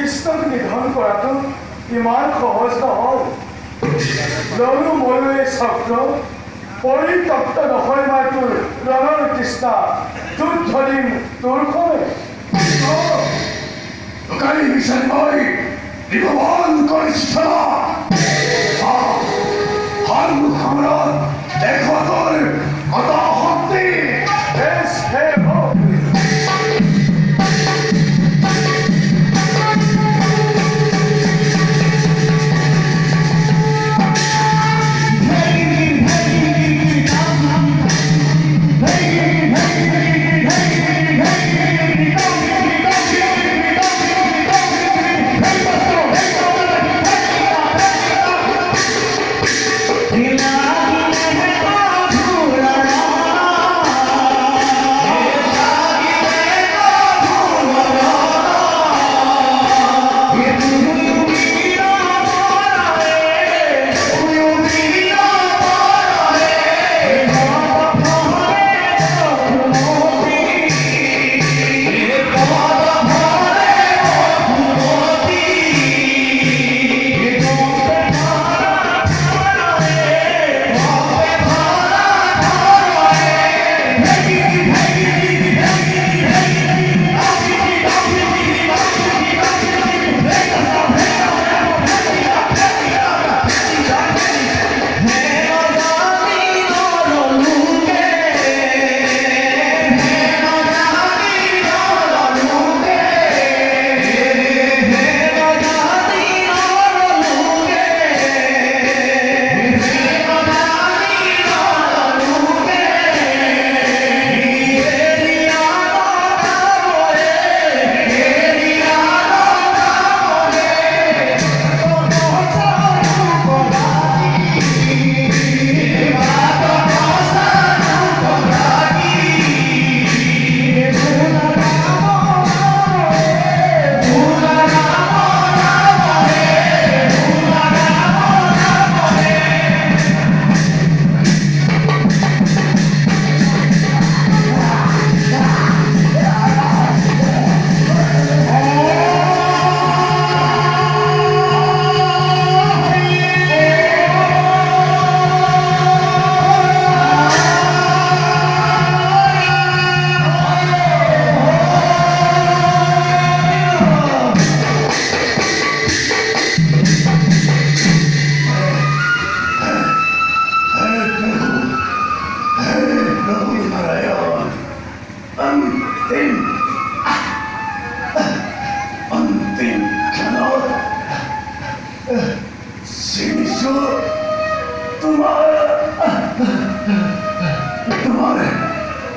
কৃষ্ণক নিধন কৰাটো ইমান সহজ নহয়। ললো ময়ো এই চক্ৰ পৰিত্যক্ত নহয় বা তোৰ ৰণৰ তৃষ্ণা তোৰ ধৰিম তোৰ খমে দোকানী বিচাৰি মই ত্ৰিভুৱন কৰিছিলা সন্মুখত দেখো তোৰ কত শক্তি। বেশ হে হোক।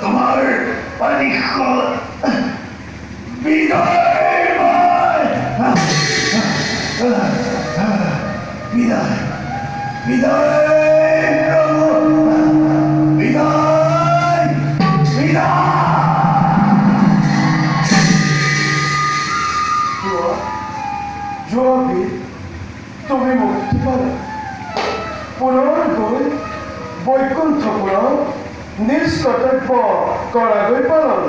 তোমার পরিষদ বিদায় বিদায় বিদায় বিদায় বিদায়। যোৱাবি তুমি মুক্তি পালা পুনৰ গৈ বৈকুণ্ঠপুৰত নিজ কৰ্তব্য কৰাগৈ পালন।